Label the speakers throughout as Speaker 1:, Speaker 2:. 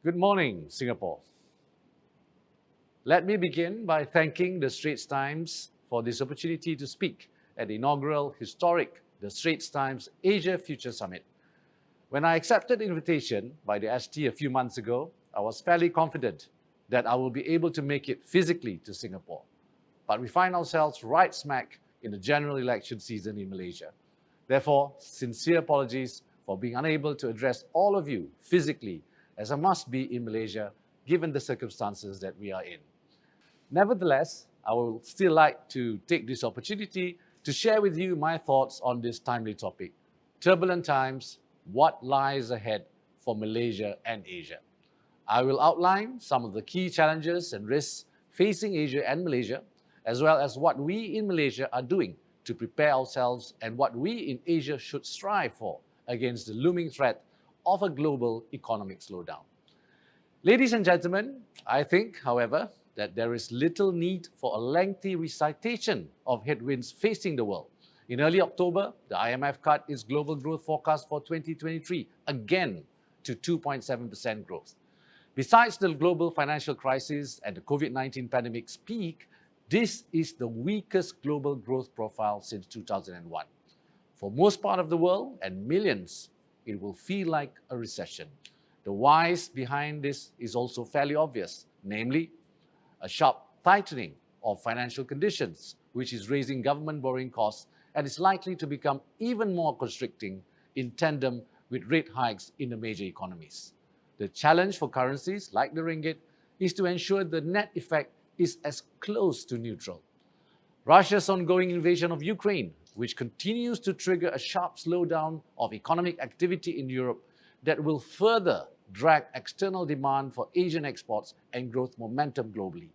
Speaker 1: Good morning, Singapore. Let me begin by thanking the Straits Times for this opportunity to speak at the inaugural historic the Straits Times Asia Future Summit. When I accepted the invitation by the ST a few months ago, I was fairly confident that I will be able to make it physically to Singapore. But we find ourselves right smack in the general election season in Malaysia. Therefore, sincere apologies for being unable to address all of you physically, as I must be in Malaysia given the circumstances that we are in. Nevertheless, I would still like to take this opportunity to share with you my thoughts on this timely topic. Turbulent times, what lies ahead for Malaysia and Asia? I will outline some of the key challenges and risks facing Asia and Malaysia, as well as what we in Malaysia are doing to prepare ourselves and what we in Asia should strive for against the looming threat of a global economic slowdown. Ladies and gentlemen, I think, however, that there is little need for a lengthy recitation of headwinds facing the world. In early October, the IMF cut its global growth forecast for 2023 again to 2.7% growth. Besides the global financial crisis and the COVID-19 pandemic's peak, this is the weakest global growth profile since 2001. For most part of the world and millions, it will feel like a recession. The whys behind this is also fairly obvious, namely, a sharp tightening of financial conditions, which is raising government borrowing costs and is likely to become even more constricting in tandem with rate hikes in the major economies. The challenge for currencies like the ringgit is to ensure the net effect is as close to neutral. Russia's ongoing invasion of Ukraine, which continues to trigger a sharp slowdown of economic activity in Europe that will further drag external demand for Asian exports and growth momentum globally.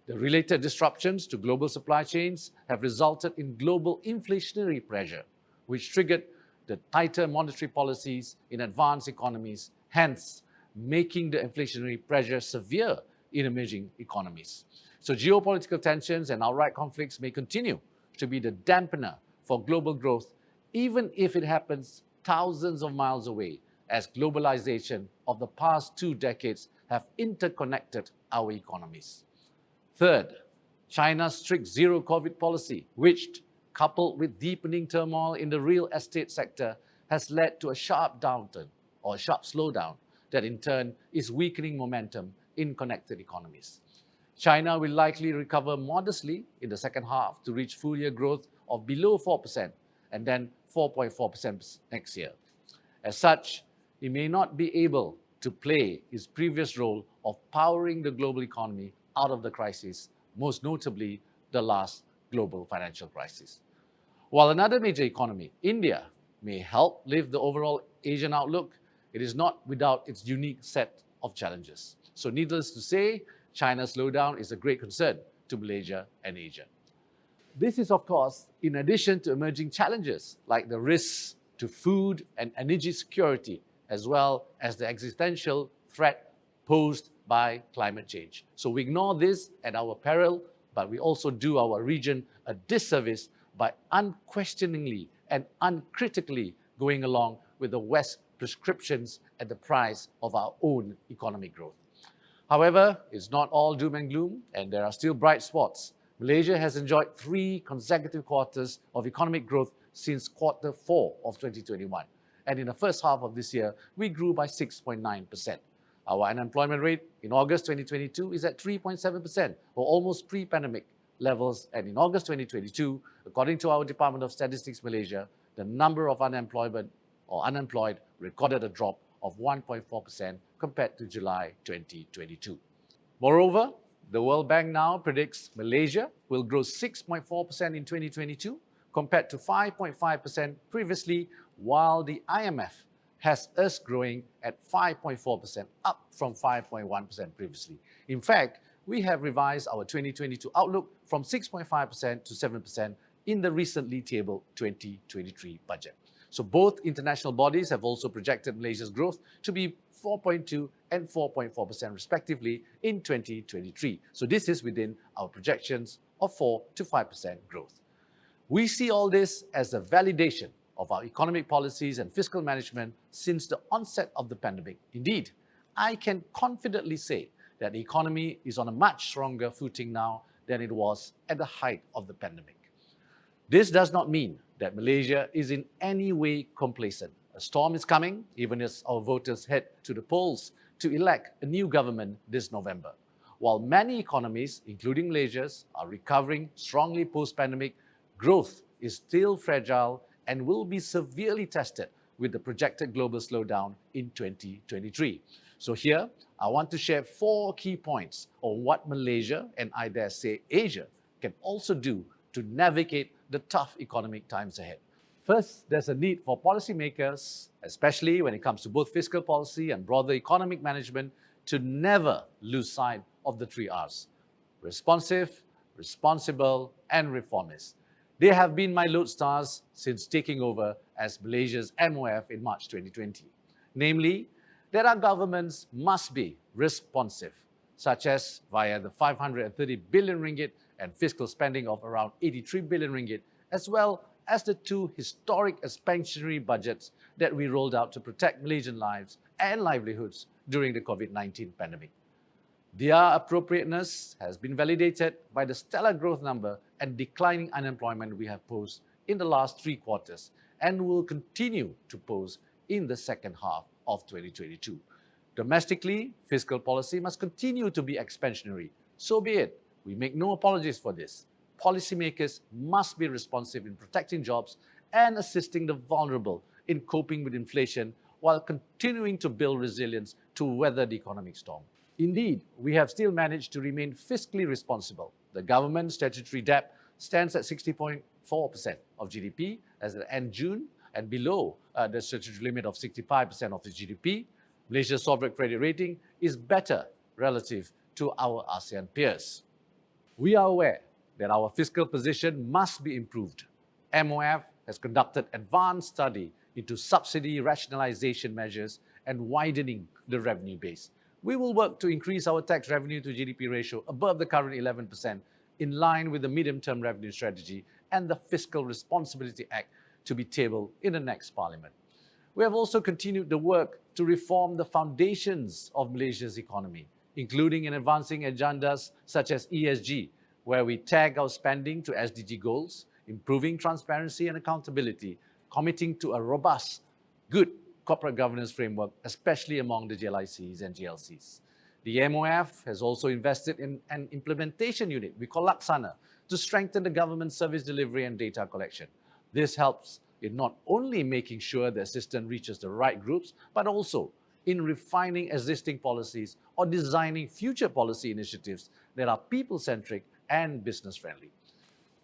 Speaker 1: The related disruptions to global supply chains have resulted in global inflationary pressure, which triggered the tighter monetary policies in advanced economies, hence making the inflationary pressure severe in emerging economies. So geopolitical tensions and outright conflicts may continue to be the dampener for global growth, even if it happens thousands of miles away, as globalization of the past 2 decades have interconnected our economies. Third, China's strict zero-COVID policy, which, coupled with deepening turmoil in the real estate sector, has led to a sharp downturn or a sharp slowdown that in turn is weakening momentum in connected economies. China will likely recover modestly in the second half to reach full-year growth of below 4% and then 4.4% next year. As such, it may not be able to play its previous role of powering the global economy out of the crisis, most notably the last global financial crisis. While another major economy, India, may help lift the overall Asian outlook, it is not without its unique set of challenges. So needless to say, China's slowdown is a great concern to Malaysia and Asia. This is, of course, in addition to emerging challenges like the risks to food and energy security, as well as the existential threat posed by climate change. So we ignore this at our peril, but we also do our region a disservice by unquestioningly and uncritically going along with the West's prescriptions at the price of our own economic growth. However, it's not all doom and gloom, and there are still bright spots. Malaysia has enjoyed 3 consecutive quarters of economic growth since quarter 4 of 2021. And in the first half of this year, we grew by 6.9%. Our unemployment rate in August 2022 is at 3.7%, or almost pre-pandemic levels. And in August 2022, according to our Department of Statistics Malaysia, the number of unemployed recorded a drop of 1.4% compared to July 2022. Moreover, the World Bank now predicts Malaysia will grow 6.4% in 2022 compared to 5.5% previously, while the IMF has us growing at 5.4%, up from 5.1% previously. In fact, we have revised our 2022 outlook from 6.5% to 7% in the recently tabled 2023 budget. So both international bodies have also projected Malaysia's growth to be 4.2 and 4.4% respectively in 2023. So this is within our projections of 4 to 5% growth. We see all this as a validation of our economic policies and fiscal management since the onset of the pandemic. Indeed, I can confidently say that the economy is on a much stronger footing now than it was at the height of the pandemic. This does not mean that Malaysia is in any way complacent. A storm is coming, even as our voters head to the polls to elect a new government this November. While many economies, including Malaysia's, are recovering strongly post-pandemic, growth is still fragile and will be severely tested with the projected global slowdown in 2023. So here, I want to share 4 key points on what Malaysia, and I dare say Asia, can also do to navigate the tough economic times ahead. First, there's a need for policymakers, especially when it comes to both fiscal policy and broader economic management, to never lose sight of the 3 Rs: responsive, responsible, and reformist. They have been my lodestars since taking over as Malaysia's MOF in March 2020. Namely, that our governments must be responsive, such as via the 530 billion ringgit and fiscal spending of around 83 billion ringgit, as well as the 2 historic expansionary budgets that we rolled out to protect Malaysian lives and livelihoods during the COVID-19 pandemic. Their appropriateness has been validated by the stellar growth number and declining unemployment we have posed in the last 3 quarters and will continue to pose in the second half of 2022. Domestically, fiscal policy must continue to be expansionary. So be it. We make no apologies for this. Policymakers must be responsive in protecting jobs and assisting the vulnerable in coping with inflation while continuing to build resilience to weather the economic storm. Indeed, we have still managed to remain fiscally responsible. The government's statutory debt stands at 60.4% of GDP as at end June and below the statutory limit of 65% of the GDP. Malaysia's sovereign credit rating is better relative to our ASEAN peers. We are aware that our fiscal position must be improved. MOF has conducted advanced study into subsidy rationalization measures and widening the revenue base. We will work to increase our tax revenue to GDP ratio above the current 11% in line with the medium-term revenue strategy and the Fiscal Responsibility Act to be tabled in the next parliament. We have also continued the work to reform the foundations of Malaysia's economy, including in advancing agendas such as ESG, where we tag our spending to SDG goals, improving transparency and accountability, committing to a robust, good corporate governance framework, especially among the GLICs and GLCs. The MOF has also invested in an implementation unit we call Laksana to strengthen the government service delivery and data collection. This helps in not only making sure the assistance reaches the right groups, but also in refining existing policies or designing future policy initiatives that are people-centric and business-friendly.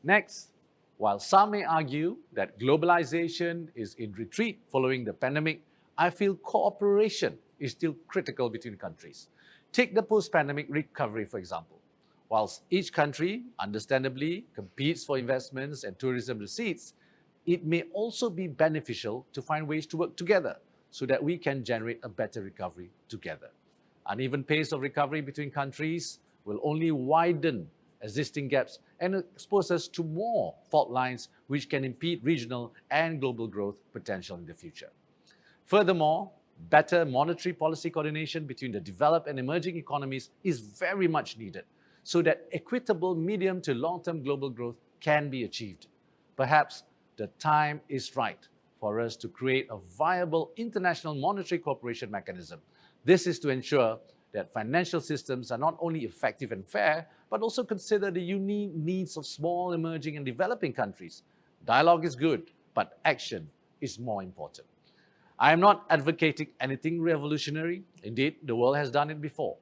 Speaker 1: Next, while some may argue that globalization is in retreat following the pandemic, I feel cooperation is still critical between countries. Take the post-pandemic recovery, for example. Whilst each country, understandably, competes for investments and tourism receipts, it may also be beneficial to find ways to work together so that we can generate a better recovery together. Uneven pace of recovery between countries will only widen existing gaps and expose us to more fault lines which can impede regional and global growth potential in the future. Furthermore, better monetary policy coordination between the developed and emerging economies is very much needed so that equitable medium to long-term global growth can be achieved. Perhaps the time is right for us to create a viable international monetary cooperation mechanism. This is to ensure that financial systems are not only effective and fair, but also consider the unique needs of small, emerging and developing countries. Dialogue is good, but action is more important. I am not advocating anything revolutionary. Indeed, the world has done it before.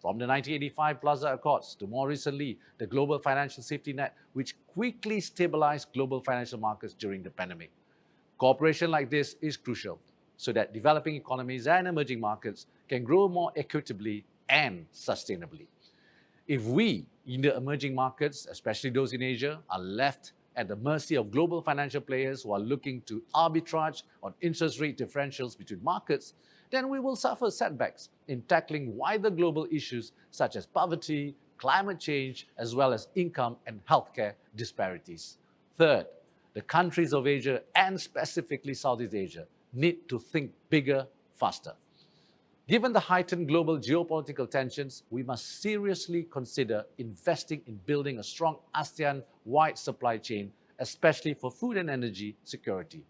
Speaker 1: From the 1985 Plaza Accords to more recently, the Global Financial Safety Net, which quickly stabilized global financial markets during the pandemic. Cooperation like this is crucial so that developing economies and emerging markets can grow more equitably and sustainably. If we, in the emerging markets, especially those in Asia, are left at the mercy of global financial players who are looking to arbitrage on interest rate differentials between markets, then we will suffer setbacks in tackling wider global issues such as poverty, climate change, as well as income and healthcare disparities. Third, the countries of Asia and specifically Southeast Asia need to think bigger, faster. Given the heightened global geopolitical tensions, we must seriously consider investing in building a strong ASEAN-wide supply chain, especially for food and energy security.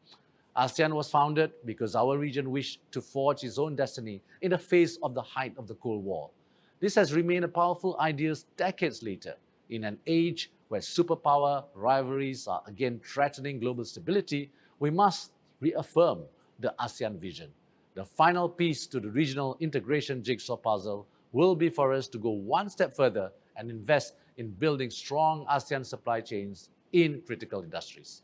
Speaker 1: ASEAN was founded because our region wished to forge its own destiny in the face of the height of the Cold War. This has remained a powerful idea decades later. In an age where superpower rivalries are again threatening global stability, we must reaffirm the ASEAN vision. The final piece to the regional integration jigsaw puzzle will be for us to go one step further and invest in building strong ASEAN supply chains in critical industries.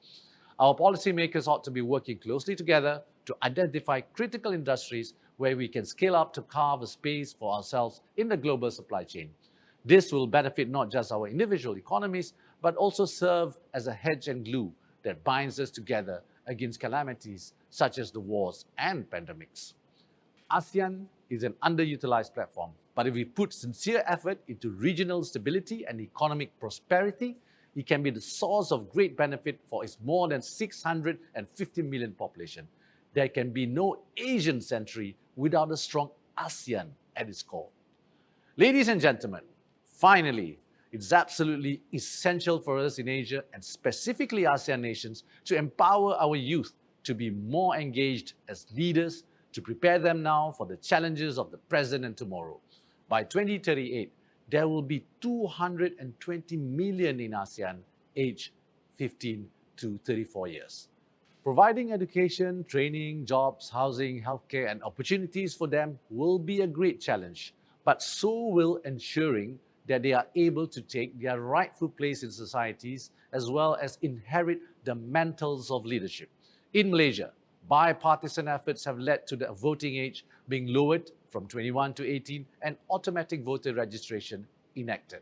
Speaker 1: Our policymakers ought to be working closely together to identify critical industries where we can scale up to carve a space for ourselves in the global supply chain. This will benefit not just our individual economies, but also serve as a hedge and glue that binds us together against calamities such as the wars and pandemics. ASEAN is an underutilized platform, but if we put sincere effort into regional stability and economic prosperity, it can be the source of great benefit for its more than 650 million population. There can be no Asian century without a strong ASEAN at its core. Ladies and gentlemen, finally, it's absolutely essential for us in Asia and specifically ASEAN nations to empower our youth to be more engaged as leaders, to prepare them now for the challenges of the present and tomorrow. By 2038, there will be 220 million in ASEAN aged 15 to 34 years. Providing education, training, jobs, housing, healthcare, and opportunities for them will be a great challenge, but so will ensuring that they are able to take their rightful place in societies as well as inherit the mantles of leadership. In Malaysia, bipartisan efforts have led to the voting age being lowered from 21 to 18 and automatic voter registration enacted.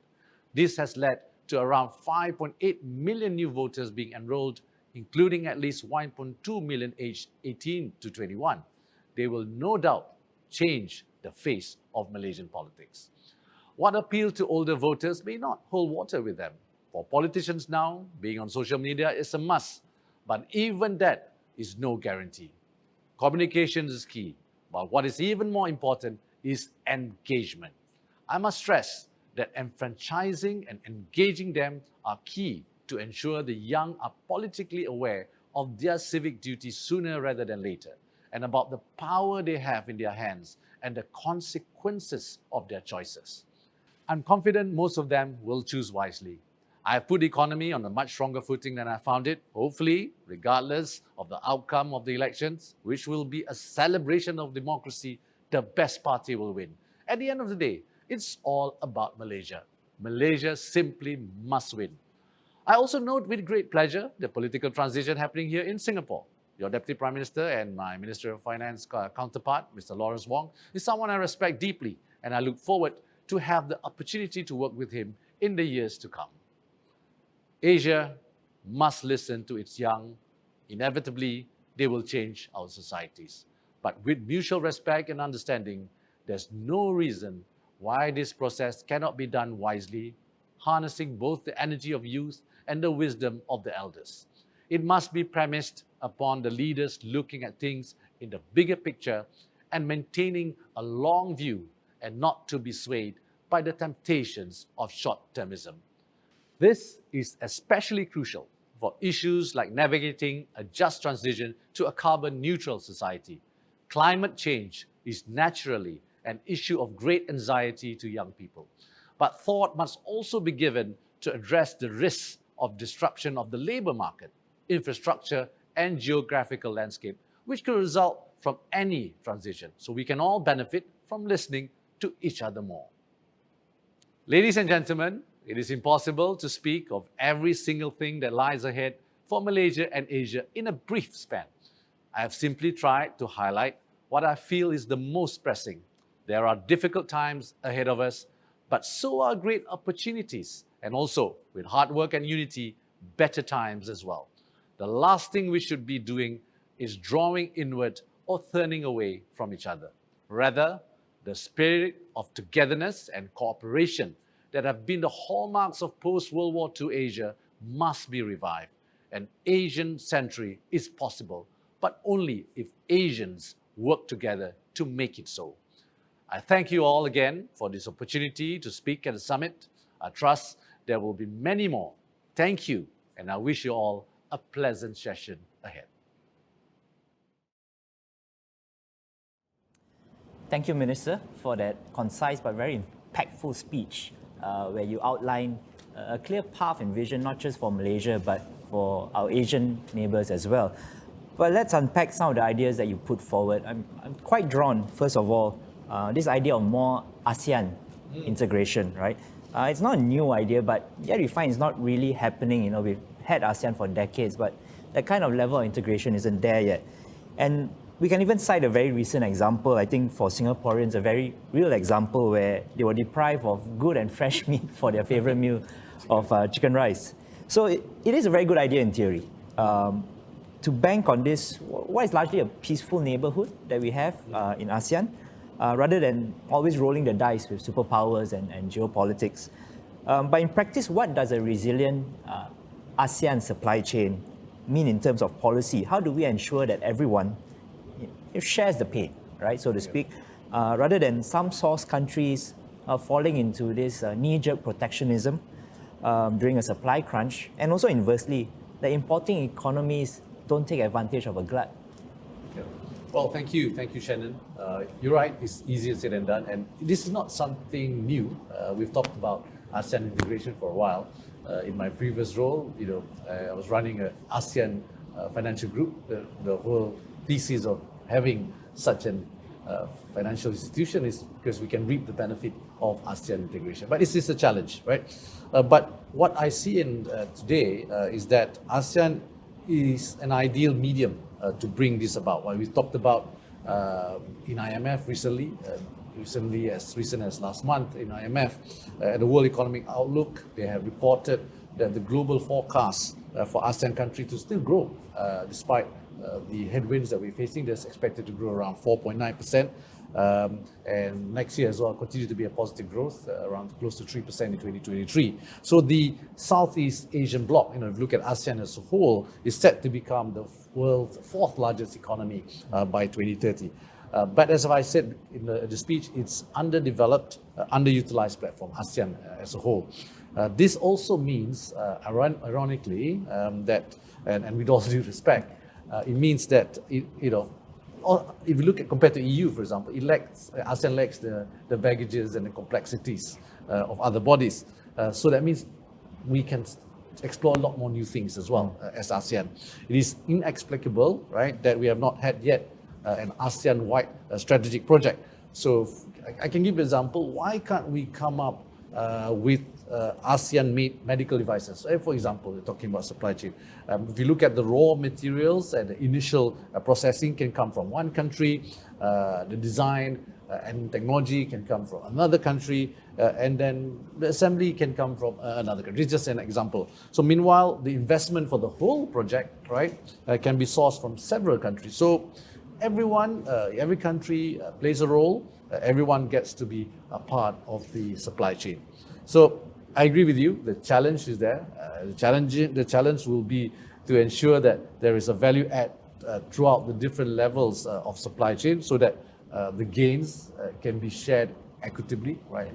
Speaker 1: This has led to around 5.8 million new voters being enrolled, including at least 1.2 million aged 18 to 21. They will no doubt change the face of Malaysian politics. What appealed to older voters may not hold water with them. For politicians now, being on social media is a must, but even that is no guarantee. Communication is key, but what is even more important is engagement. I must stress that enfranchising and engaging them are key to ensure the young are politically aware of their civic duties sooner rather than later, and about the power they have in their hands and the consequences of their choices. I'm confident most of them will choose wisely. I have put the economy on a much stronger footing than I found it, hopefully, regardless of the outcome of the elections, which will be a celebration of democracy, the best party will win. At the end of the day, it's all about Malaysia. Malaysia simply must win. I also note with great pleasure the political transition happening here in Singapore. Your Deputy Prime Minister and my Minister of Finance counterpart, Mr. Lawrence Wong, is someone I respect deeply, and I look forward to have the opportunity to work with him in the years to come. Asia must listen to its young. Inevitably, they will change our societies. But with mutual respect and understanding, there's no reason why this process cannot be done wisely, harnessing both the energy of youth and the wisdom of the elders. It must be premised upon the leaders looking at things in the bigger picture and maintaining a long view and not to be swayed by the temptations of short-termism. This is especially crucial for issues like navigating a just transition to a carbon-neutral society. Climate change is naturally an issue of great anxiety to young people, but thought must also be given to address the risks of disruption of the labor market, infrastructure, and geographical landscape, which could result from any transition, so we can all benefit from listening to each other more. Ladies and gentlemen, it is impossible to speak of every single thing that lies ahead for Malaysia and Asia in a brief span. I have simply tried to highlight what I feel is the most pressing. There are difficult times ahead of us, but so are great opportunities, and also, with hard work and unity, better times as well. The last thing we should be doing is drawing inward or turning away from each other. Rather, the spirit of togetherness and cooperation that have been the hallmarks of post-World War II Asia must be revived. An Asian century is possible, but only if Asians work together to make it so. I thank you all again for this opportunity to speak at the summit. I trust there will be many more. Thank you, and I wish you all a pleasant session ahead.
Speaker 2: Thank you, Minister, for that concise but very impactful speech where you outline a clear path and vision, not just for Malaysia, but for our Asian neighbours as well. But let's unpack some of the ideas that you put forward. I'm quite drawn, first of all, this idea of more ASEAN integration, right? It's not a new idea, but yet we find it's not really happening. We've had ASEAN for decades, but that kind of level of integration isn't there yet. And we can even cite a very recent example, I think for Singaporeans, a very real example where they were deprived of good and fresh meat for their favourite meal of chicken rice. So it is a very good idea in theory. To bank on this, what is largely a peaceful neighbourhood that we have in ASEAN, rather than always rolling the dice with superpowers and geopolitics. But in practice, what does a resilient ASEAN supply chain mean in terms of policy? How do we ensure that everyone shares the pain, right, so to speak, rather than some source countries falling into this knee-jerk protectionism during a supply crunch, and also inversely, the importing economies don't take advantage of a glut?
Speaker 1: Well, thank you, Shannon. You're right, it's easier said than done, and this is not something new. We've talked about ASEAN integration for a while. In my previous role, I was running an ASEAN financial group. The whole thesis of having such an financial institution is because we can reap the benefit of ASEAN integration. But it's a challenge, right? But what I see in today is that ASEAN is an ideal medium to bring this about. What we talked about in IMF recently, as recent as last month in IMF, the World Economic Outlook, they have reported that the global forecast for ASEAN countries to still grow despite the headwinds that we're facing. That's expected to grow around 4.9%. And next year as well continue to be a positive growth, around close to 3% in 2023. So the Southeast Asian bloc, if you look at ASEAN as a whole, is set to become the world's fourth largest economy by 2030. But as I said in the speech, it's underdeveloped, underutilized platform, ASEAN as a whole. This also means, ironically, that, and with all due respect, it means that, if you look at compared to EU, for example, ASEAN lacks the baggages and the complexities of other bodies. So that means we can explore a lot more new things as well as ASEAN. It is inexplicable, right, that we have not had yet an ASEAN-wide strategic project. So I can give you an example. Why can't we come up with ASEAN-made medical devices? For example, we're talking about supply chain. If you look at the raw materials and the initial processing can come from one country, the design and technology can come from another country, and then the assembly can come from another country. It's just an example. So meanwhile, the investment for the whole project, right, can be sourced from several countries. So everyone, every country plays a role. Everyone gets to be a part of the supply chain. So I agree with you. The challenge is there. The challenge will be to ensure that there is a value add throughout the different levels of supply chain, so that the gains can be shared equitably. Right?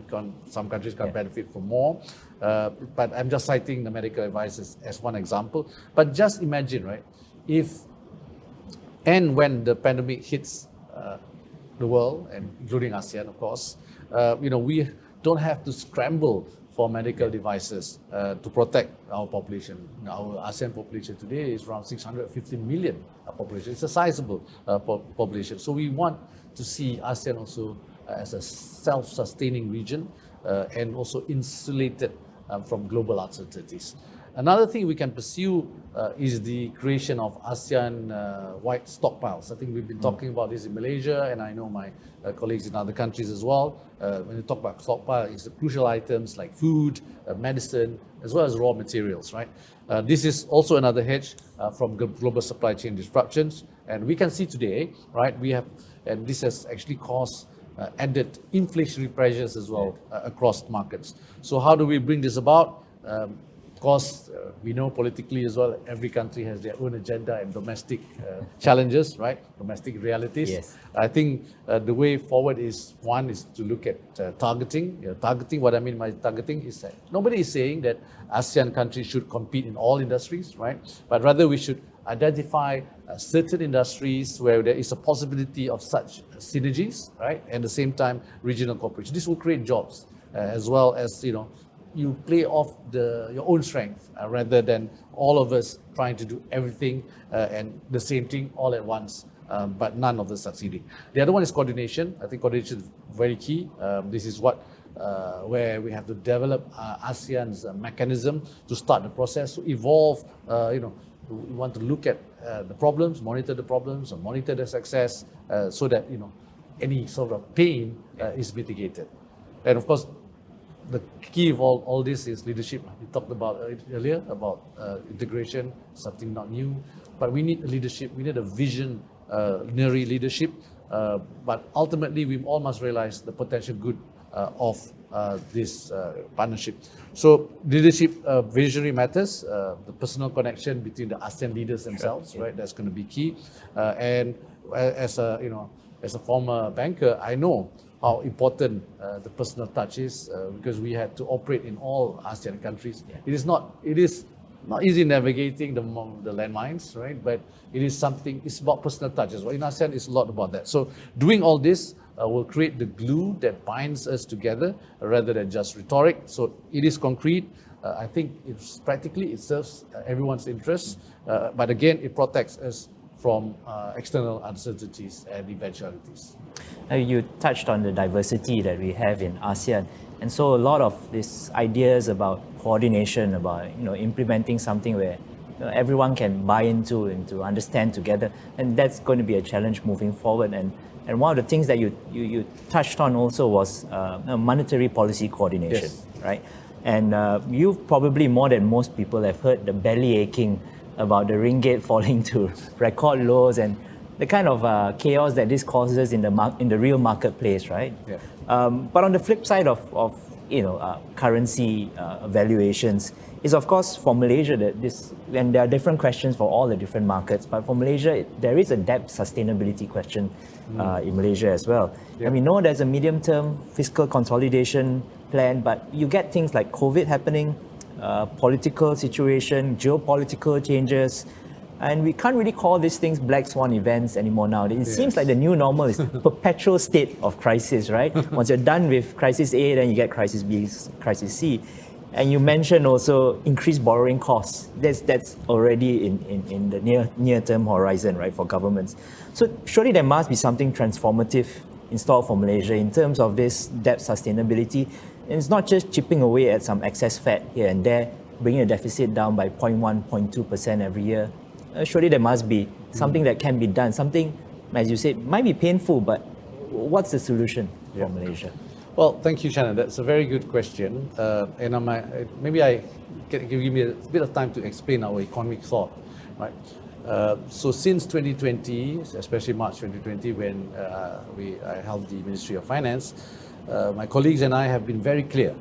Speaker 1: Some countries can benefit from more. But I'm just citing the medical devices as one example. But just imagine, right? If and when the pandemic hits the world, and including ASEAN, of course, we don't have to scramble for medical devices to protect our population. Our ASEAN population today is around 650 million population. It's a sizable population. So we want to see ASEAN also as a self-sustaining region and also insulated from global uncertainties. Another thing we can pursue is the creation of ASEAN-wide stockpiles. I think we've been talking about this in Malaysia, and I know my colleagues in other countries as well. When you talk about stockpile, it's the crucial items like food, medicine, as well as raw materials, right? This is also another hedge from global supply chain disruptions. And we can see today, right, and this has actually caused added inflationary pressures as well across markets. So how do we bring this about? Of course, we know politically as well, every country has their own agenda and domestic challenges, right? Domestic realities.
Speaker 2: Yes.
Speaker 1: I think the way forward is, one is to look at targeting. Targeting, what I mean by targeting is that nobody is saying that ASEAN countries should compete in all industries, right? But rather we should identify certain industries where there is a possibility of such synergies, right? And at the same time, regional cooperation. This will create jobs as well as, you play off your own strength rather than all of us trying to do everything and the same thing all at once, but none of us succeeding. The other one is coordination. I think coordination is very key. This is where we have to develop ASEAN's mechanism to start the process, to evolve. We want to look at the problems, monitor the problems, or monitor the success, so that any sort of pain is mitigated. And of course, the key of all this is leadership. We talked about earlier about integration, something not new, but we need a leadership. We need a visionary leadership. But ultimately, we all must realize the potential good of this partnership. So leadership, visionary matters. The personal connection between the ASEAN leaders themselves, right? That's going to be key. And as a former banker, I know how important the personal touch is because we had to operate in all ASEAN countries. Yeah. It is not easy navigating the landmines, right? But it is something. It's about personal touch as well. In ASEAN, it's a lot about that. So doing all this will create the glue that binds us together rather than just rhetoric. So it is concrete. I think it's practically it serves everyone's interests, but again, it protects us from external uncertainties and eventualities.
Speaker 2: You touched on the diversity that we have in ASEAN, and so a lot of these ideas about coordination, about implementing something where everyone can buy into and to understand together, and that's going to be a challenge moving forward. And one of the things that you touched on also was monetary policy coordination,
Speaker 1: yes.
Speaker 2: Right? And you probably more than most people have heard the belly aching about the ringgit falling to record lows and the kind of chaos that this causes in the real marketplace, right?
Speaker 1: Yeah.
Speaker 2: But on the flip side of currency valuations is, of course, for Malaysia and there are different questions for all the different markets. But for Malaysia, there is a debt sustainability question in Malaysia as well.
Speaker 1: Yeah.
Speaker 2: And we know there's a medium-term fiscal consolidation plan, but you get things like COVID happening, political situation, geopolitical changes, and we can't really call these things black swan events anymore now. It seems like the new normal is perpetual state of crisis, right? Once you're done with crisis A, then you get crisis B, crisis C. And you mentioned also increased borrowing costs. That's already in the near-term horizon, right, for governments. So surely there must be something transformative in store for Malaysia in terms of this debt sustainability. And it's not just chipping away at some excess fat here and there, bringing a deficit down by 0.1%, 0.2% every year. Surely there must be something that can be done. Something, as you said, might be painful, but what's the solution for Malaysia?
Speaker 1: Well, thank you, Shannon. That's a very good question. And maybe I can give me a bit of time to explain our economic thought, right? So since 2020, especially March 2020, when I held the Ministry of Finance, my colleagues and I have been very clear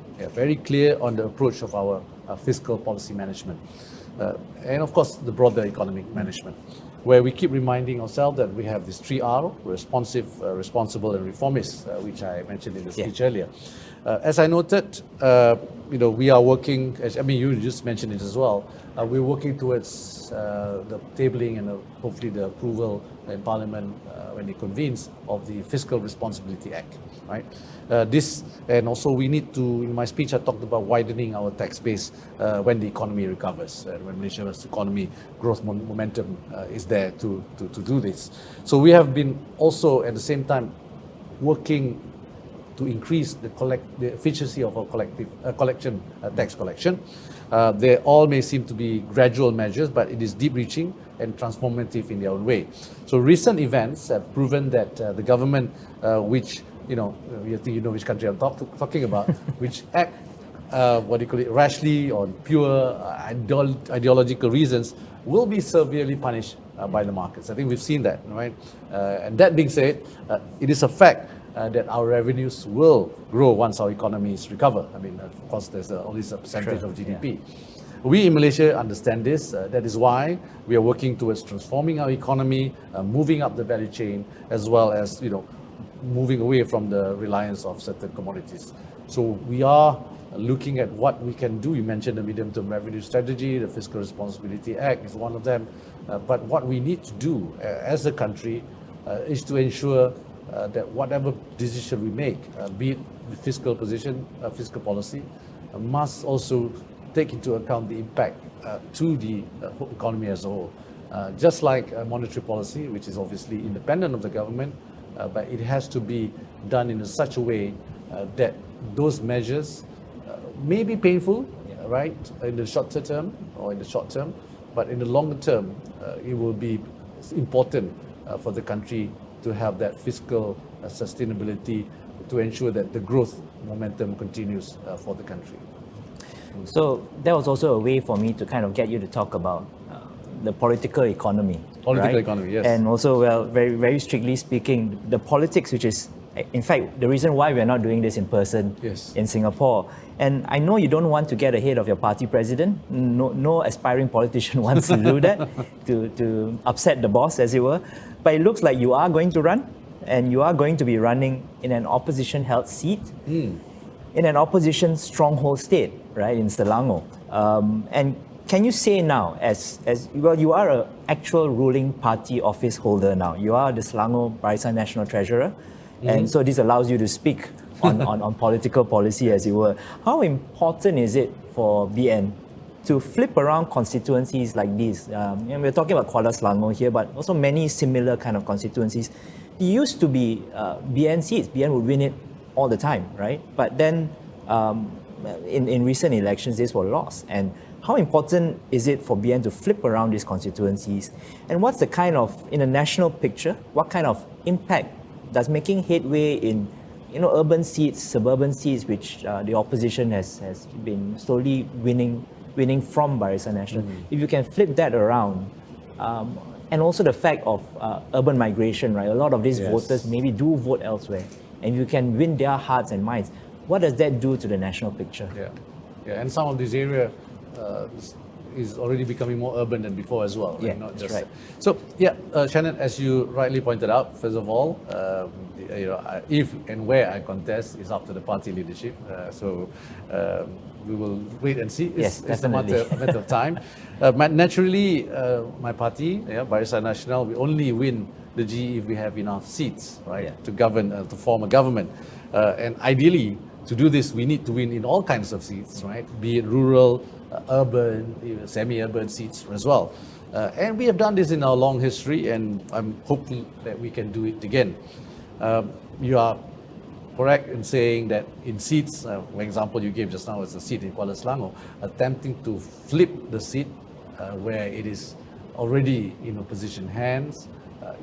Speaker 1: on the approach of our fiscal policy management. And of course, the broader economic management, where we keep reminding ourselves that we have this 3R, responsive, responsible, and reformist, which I mentioned in the speech earlier. As I noted, we are working, you just mentioned it as well, we're working towards the tabling and hopefully the approval in Parliament when it convenes of the Fiscal Responsibility Act, right? This, and also we need to, in my speech I talked about widening our tax base when the economy recovers, when Malaysia's economy growth momentum is there to do this. So we have been also at the same time working to increase the efficiency of our tax collection. They all may seem to be gradual measures, but it is deep-reaching and transformative in their own way. So recent events have proven that the government, which you think you know which country I'm talking about, which act rashly on pure ideological reasons, will be severely punished by the markets. I think we've seen that, right? And that being said, it is a fact that our revenues will grow once our economies recover. Of course, there's always a percentage of GDP. we in Malaysia understand this. That is why we are working towards transforming our economy, moving up the value chain, as well as moving away from the reliance of certain commodities. So we are looking at what we can do. You mentioned the medium-term revenue strategy, the Fiscal Responsibility Act is one of them. But what we need to do as a country is to ensure that whatever decision we make, be it the fiscal position, fiscal policy, must also take into account the impact to the economy as a whole. Just like monetary policy, which is obviously independent of the government, but it has to be done in such a way that those measures may be painful, right, in the shorter term or in the short term, but in the longer term, it will be important for the country to have that fiscal sustainability to ensure that the growth momentum continues for the country.
Speaker 2: So that was also a way for me to kind of get you to talk about the political economy.
Speaker 1: Political
Speaker 2: right?
Speaker 1: economy, yes.
Speaker 2: And also, well, very, very strictly speaking, the politics, which is, in fact, the reason why we're not doing this in person in Singapore. And I know you don't want to get ahead of your party president. No aspiring politician wants to do that, to upset the boss, as it were. But it looks like you are going to run, and you are going to be running in an opposition-held seat, in an opposition stronghold state, right, in Selangor. And can you say now, as well, you are an actual ruling party office holder now. You are the Selangor Barisan National Treasurer, and so this allows you to speak on political policy, as it were. How important is it for BN to flip around constituencies like these? And we're talking about Kuala Selangor here, but also many similar kind of constituencies. It used to be BN seats. BN would win it all the time, right? But then in recent elections, these were lost. And how important is it for BN to flip around these constituencies? And what's the kind of, in a national picture, what kind of impact does making headway in urban seats, suburban seats, which the opposition has been slowly winning from Barisan National, if you can flip that around, and also the fact of urban migration, right? A lot of these voters maybe do vote elsewhere, and you can win their hearts and minds. What does that do to the national picture?
Speaker 1: Yeah, and some of these areas is already becoming more urban than before as well.
Speaker 2: Yeah,
Speaker 1: right? Not
Speaker 2: that's
Speaker 1: just
Speaker 2: right.
Speaker 1: So Shannon, as you rightly pointed out, first of all, if and where I contest is up to the party leadership. So we will wait and see.
Speaker 2: Yes,
Speaker 1: it's a matter of time. Naturally, my party, Barisan Nasional, we only win the GE if we have enough seats, right, to govern, to form a government. And ideally, to do this, we need to win in all kinds of seats, right? Be it rural, urban, even semi-urban seats as well. And we have done this in our long history, and I'm hoping that we can do it again. You are correct in saying that in seats, for example, you gave just now as a seat in Kuala Selangor, attempting to flip the seat where it is already in opposition hands,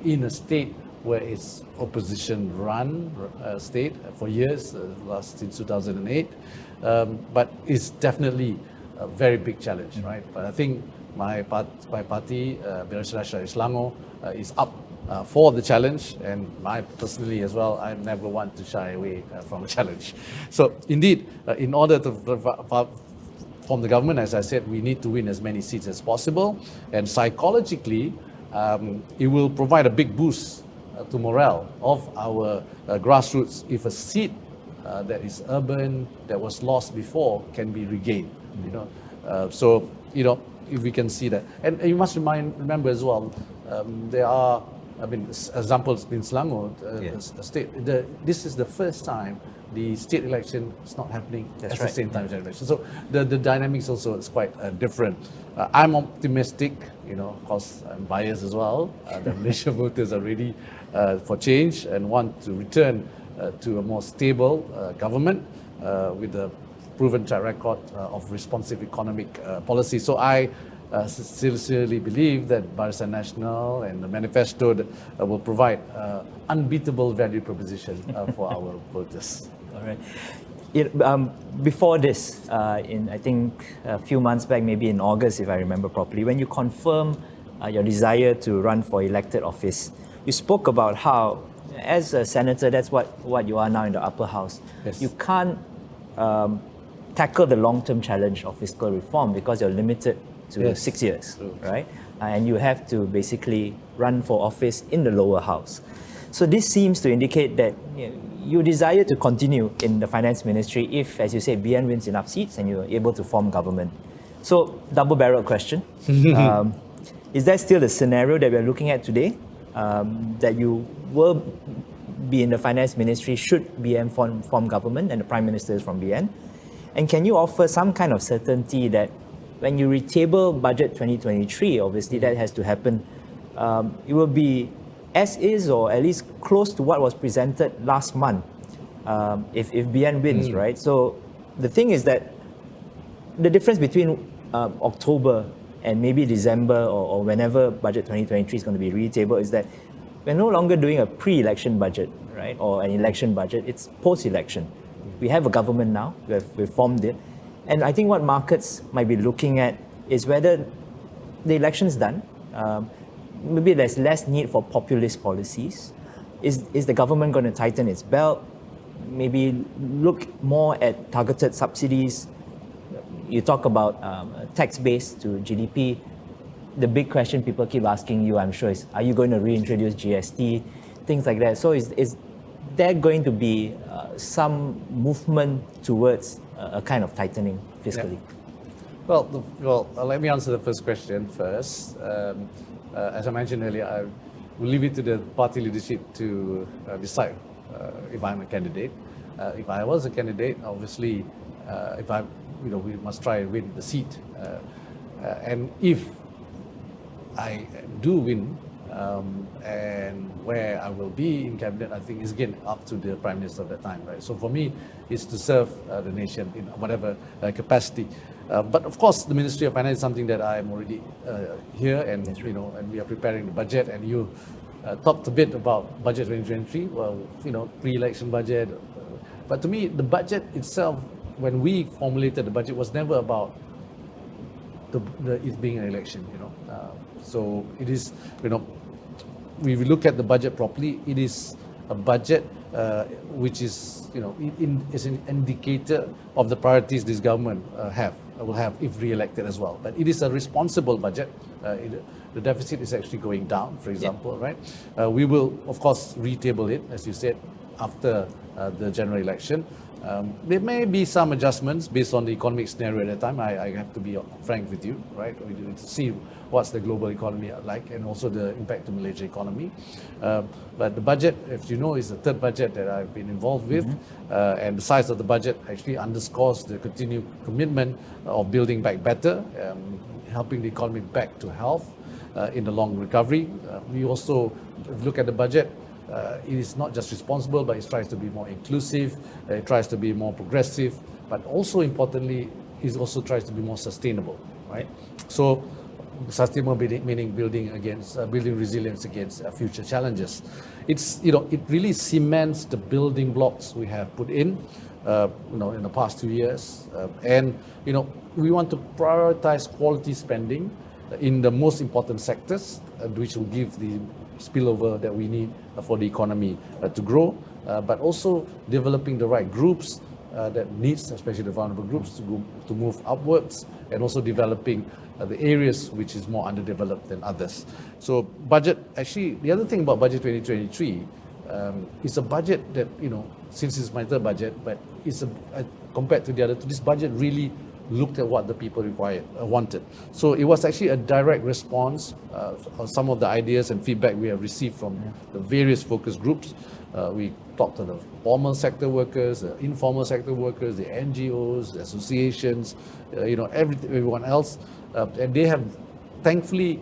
Speaker 1: in a state where it's opposition-run state for years, last since 2008, but it's definitely a very big challenge, right? But I think my party, Barisan Nasional Selangor, is up for the challenge, and I personally as well, I never want to shy away from a challenge. So indeed, in order to form the government, as I said, we need to win as many seats as possible, and psychologically, it will provide a big boost to morale of our grassroots if a seat that is urban, that was lost before, can be regained. So if we can see that, and you must remember as well, there are, examples in Selangor state. This is the first time the state election is not happening at the same time as the election. So the dynamics also is quite different. I'm optimistic. Of course, I'm biased as well. The Malaysian voters are ready for change and want to return to a more stable government with a proven track record of responsive economic policy. So I sincerely believe that Barisan Nasional and the manifesto will provide unbeatable value proposition for our voters.
Speaker 2: All right. Before this, in I think a few months back, maybe in August, if I remember properly, when you confirmed your desire to run for elected office, you spoke about how, as a senator, that's what you are now in the upper house.
Speaker 1: Yes.
Speaker 2: You can't tackle the long-term challenge of fiscal reform because you're limited to
Speaker 1: Yes.
Speaker 2: 6 years,
Speaker 1: True.
Speaker 2: right? And you have to basically run for office in the lower house. So this seems to indicate that you desire to continue in the finance ministry if, as you say, BN wins enough seats and you're able to form government. So, double-barreled question. Is that still the scenario that we're looking at today? That you will be in the finance ministry should BN form government and the prime minister is from BN? And can you offer some kind of certainty that when you retable budget 2023, obviously that has to happen, it will be as is or at least close to what was presented last month if BN wins, right? So the thing is that the difference between October and maybe December or whenever budget 2023 is going to be retabled is that we're no longer doing a pre-election budget, right? Or an election budget, it's post-election. We have a government now, we've formed it. And I think what markets might be looking at is whether the election's done, maybe there's less need for populist policies. Is the government going to tighten its belt? Maybe look more at targeted subsidies. You talk about tax base to GDP. The big question people keep asking you, I'm sure, is are you going to reintroduce GST? Things like that. So is there going to be some movement towards a kind of tightening fiscally?
Speaker 1: Yeah. Well, let me answer the first question first. As I mentioned earlier, I will leave it to the party leadership to decide if I'm a candidate. If I was a candidate, obviously, we must try and win the seat. And if I do win, and where I will be in cabinet, I think is again up to the Prime Minister at that time, right? So for me, it's to serve the nation in whatever capacity. But of course, the Ministry of Finance is something that I am already here, and and we are preparing the budget. And you talked a bit about budget 2023. Well, pre-election budget. But to me, the budget itself, when we formulated the budget, was never about it being an election. So it is, we look at the budget properly. It is a budget which is, is an indicator of the priorities this government will have if re-elected as well. But it is a responsible budget. The deficit is actually going down, for example, right? We will, of course, retable it, as you said, after the general election. There may be some adjustments based on the economic scenario at that time. I have to be frank with you, right? We need to see what's the global economy like and also the impact to Malaysia economy. But the budget, if you know, is the third budget that I've been involved with. And the size of the budget actually underscores the continued commitment of building back better, helping the economy back to health in the long recovery. We also look at the budget. It is not just responsible, but it tries to be more inclusive, it tries to be more progressive, but also importantly, it also tries to be more sustainable, right? So, sustainable meaning building resilience against future challenges. It's, it really cements the building blocks we have put in the past 2 years. And, we want to prioritize quality spending in the most important sectors, which will give the spillover that we need for the economy to grow, but also developing the right groups that needs, especially the vulnerable groups, to move upwards, and also developing the areas which is more underdeveloped than others. So budget, actually, the other thing about budget 2023 is a budget that, since it's my third budget, but it's compared to the other two, this budget really looked at what the people wanted. So it was actually a direct response on some of the ideas and feedback we have received from the various focus groups. We talked to the formal sector workers, the informal sector workers, the NGOs, the associations, everyone else, and they have thankfully,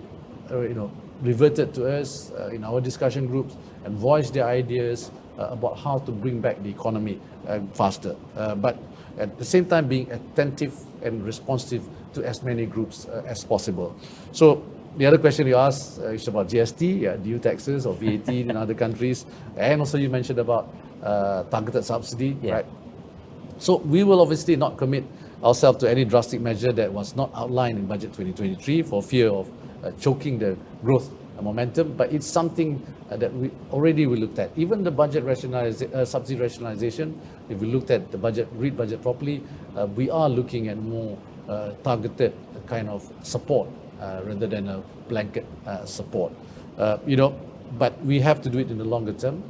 Speaker 1: reverted to us in our discussion groups and voiced their ideas about how to bring back the economy faster. But at the same time being attentive and responsive to as many groups as possible. So the other question you asked is about GST, due taxes or VAT in other countries, and also you mentioned about targeted subsidy, right? So we will obviously not commit ourselves to any drastic measure that was not outlined in budget 2023 for fear of choking the growth momentum, but it's something that we already looked at. Even the budget subsidy rationalization, if we looked at the budget, read budget properly, we are looking at more targeted kind of support rather than a blanket support. But we have to do it in the longer term.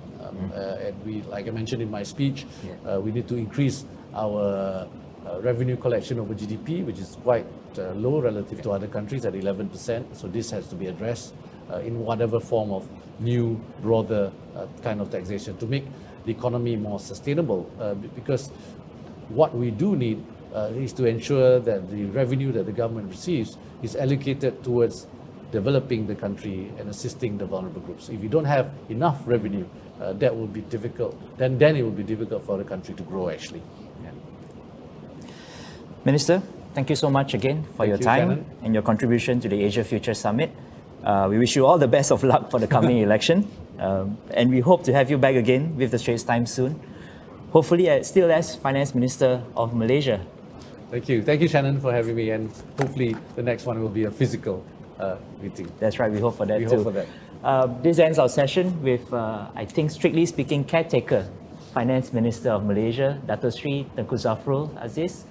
Speaker 1: And we, like I mentioned in my speech, we need to increase our revenue collection over GDP, which is quite low relative to other countries at 11%. So this has to be addressed in whatever form of new, broader kind of taxation to make the economy more sustainable. Because what we do need is to ensure that the revenue that the government receives is allocated towards developing the country and assisting the vulnerable groups. If you don't have enough revenue, that will be difficult. Then it will be difficult for the country to grow, actually.
Speaker 2: Minister, thank you so much again for your time,
Speaker 1: Shannon,
Speaker 2: and your contribution to the Asia Future Summit. We wish you all the best of luck for the coming election, and we hope to have you back again with the Straits Times soon, hopefully still as Finance Minister of Malaysia.
Speaker 1: Thank you, Shannon, for having me, and hopefully the next one will be a physical meeting.
Speaker 2: That's right, we hope for that
Speaker 1: We
Speaker 2: too.
Speaker 1: hope for that.
Speaker 2: This ends our session with, I think, strictly speaking, caretaker, Finance Minister of Malaysia, Dato Sri Tengku Zafrul Aziz.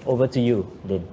Speaker 2: Over to you, Lynn.